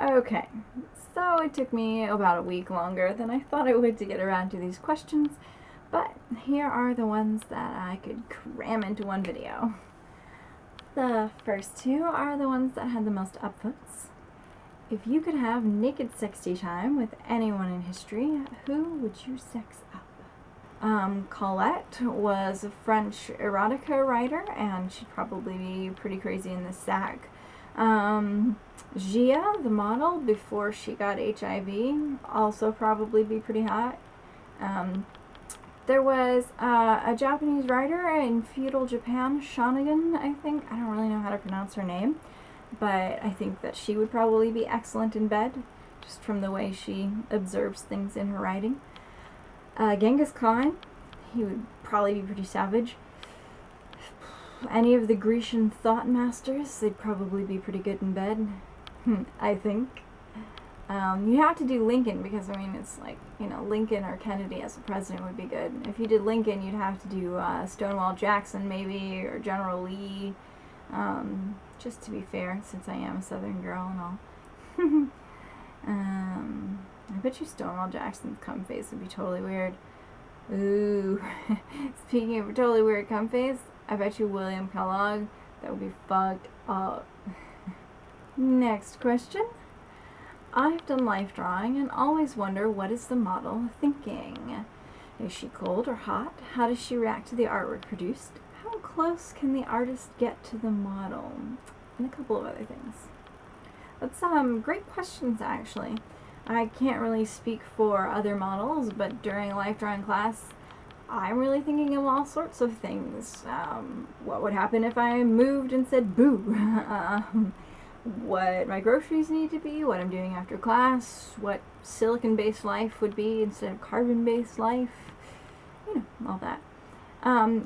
Okay, so it took me about a week longer than I thought it would to get around to these questions, but here are the ones that I could cram into one video. The first two are the ones that had the most upvotes. If you could have naked sexy time with anyone in history, who would you sex up? Colette was a French erotica writer, and she'd probably be pretty crazy in the sack. Gia, the model, before she got HIV, also probably be pretty hot. There was a Japanese writer in feudal Japan, Shanagan, I think. I don't really know how to pronounce her name, but I think that she would probably be excellent in bed, just from the way she observes things in her writing. Genghis Khan, he would probably be pretty savage. Any of the Grecian thought masters, they'd probably be pretty good in bed, I think. You have to do Lincoln because, I mean, it's like, Lincoln or Kennedy as a president would be good. If you did Lincoln, you'd have to do Stonewall Jackson maybe, or General Lee, just to be fair, since I am a Southern girl and all. I bet you Stonewall Jackson's cum face would be totally weird. Ooh. Speaking of totally weird cum face, I bet you William Kellogg, that would be fucked up. Next question. I've done life drawing and always wonder, what is the model thinking? Is she cold or hot? How does she react to the artwork produced? How close can the artist get to the model? And a couple of other things. That's great questions, actually. I can't really speak for other models, but during a life drawing class, I'm really thinking of all sorts of things. What would happen if I moved and said boo? What my groceries need to be, what I'm doing after class, what silicon-based life would be instead of carbon-based life, all that.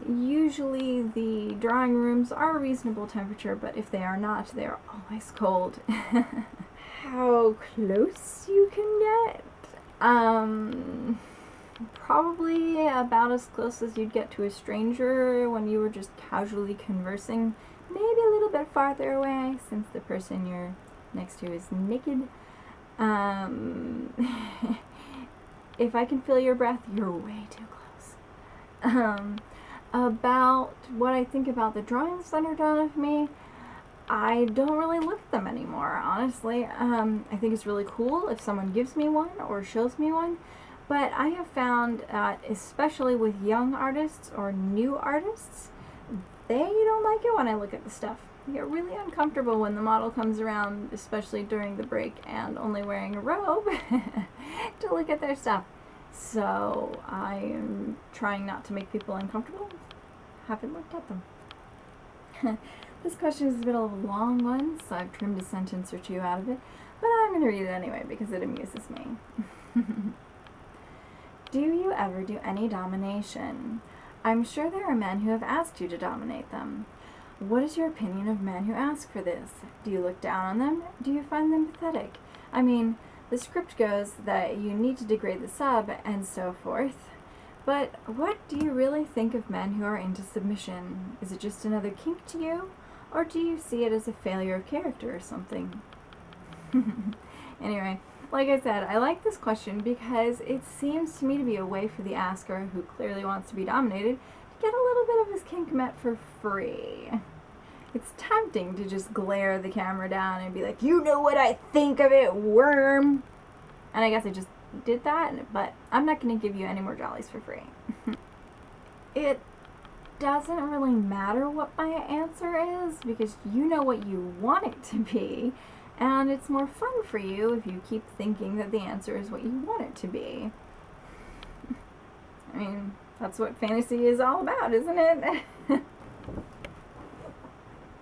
Usually the drawing rooms are a reasonable temperature, but if they are not, they are always cold. How close you can get? Probably about as close as you'd get to a stranger when you were just casually conversing. Maybe a little bit farther away, since the person you're next to is naked. If I can feel your breath, you're way too close. About what I think about the drawings that are done of me, I don't really look at them anymore, honestly. I think it's really cool if someone gives me one or shows me one, but I have found, especially with young artists or new artists, they don't like it when I look at the stuff. They get really uncomfortable when the model comes around, especially during the break and only wearing a robe, to look at their stuff. So I am trying not to make people uncomfortable. Haven't looked at them. This question is a bit of a long one, so I've trimmed a sentence or two out of it, but I'm going to read it anyway because it amuses me. Do you ever do any domination? I'm sure there are men who have asked you to dominate them. What is your opinion of men who ask for this? Do you look down on them? Do you find them pathetic? I mean, the script goes that you need to degrade the sub and so forth. But what do you really think of men who are into submission? Is it just another kink to you? Or do you see it as a failure of character or something? Anyway, like I said, I like this question because it seems to me to be a way for the asker, who clearly wants to be dominated, to get a little bit of his kink met for free. It's tempting to just glare the camera down and be like, you know what I think of it, worm! And I guess I just did that, but I'm not going to give you any more jollies for free. It doesn't really matter what my answer is, because you know what you want it to be, and it's more fun for you if you keep thinking that the answer is what you want it to be. I mean, that's what fantasy is all about, isn't it?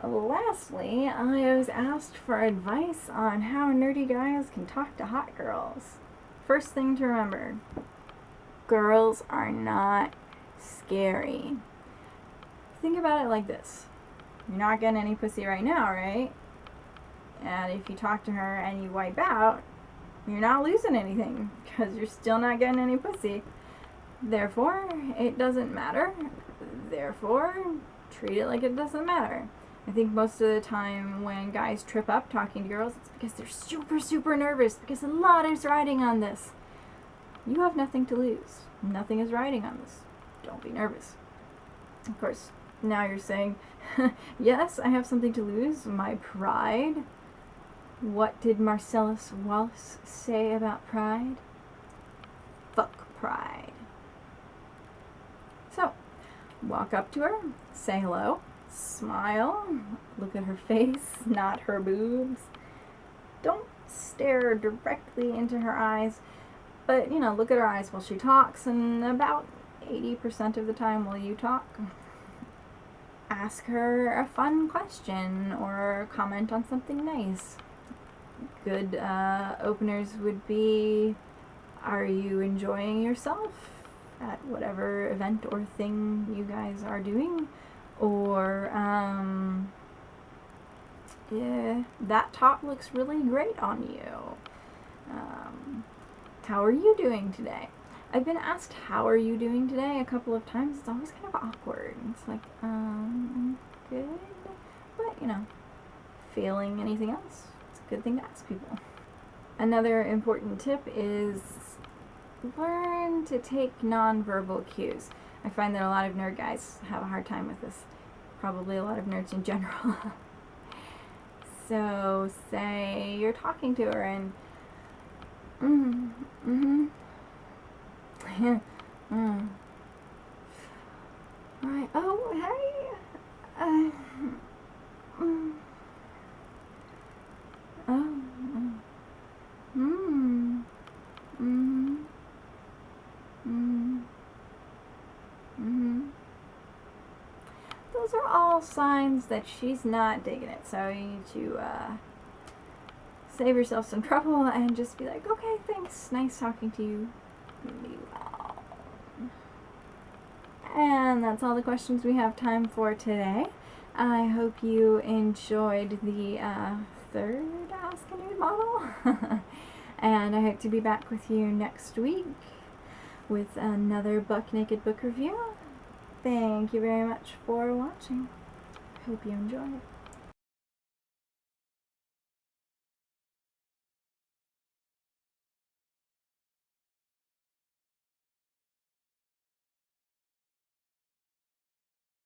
Lastly, I was asked for advice on how nerdy guys can talk to hot girls. First thing to remember, girls are not scary. Think about it like this. You're not getting any pussy right now, right? And if you talk to her and you wipe out, you're not losing anything because you're still not getting any pussy. Therefore, it doesn't matter. Therefore, treat it like it doesn't matter. I think most of the time when guys trip up talking to girls, it's because they're super, super nervous because a lot is riding on this. You have nothing to lose. Nothing is riding on this. Don't be nervous. Of course, now you're saying, yes, I have something to lose, my pride. What did Marcellus Wallace say about pride? Fuck pride. So, walk up to her, say hello, smile, look at her face, not her boobs. Don't stare directly into her eyes, but, look at her eyes while she talks, and about 80% of the time while you talk, ask her a fun question or comment on something nice. Good openers would be, are you enjoying yourself at whatever event or thing you guys are doing? Or, yeah, that top looks really great on you. How are you doing today? I've been asked, how are you doing today, a couple of times. It's always kind of awkward. It's like, good. But, feeling anything else? It's a good thing to ask people. Another important tip is learn to take nonverbal cues. I find that a lot of nerd guys have a hard time with this. Probably a lot of nerds in general. So, say you're talking to her and Right. Oh, hey. Those are all signs that she's not digging it. So you need to save yourself some trouble and just be like, okay, thanks. Nice talking to you. And that's all the questions we have time for today. I hope you enjoyed the third Ask a Nude Model. And I hope to be back with you next week with another Buck Naked book review. Thank you very much for watching. Hope you enjoy it.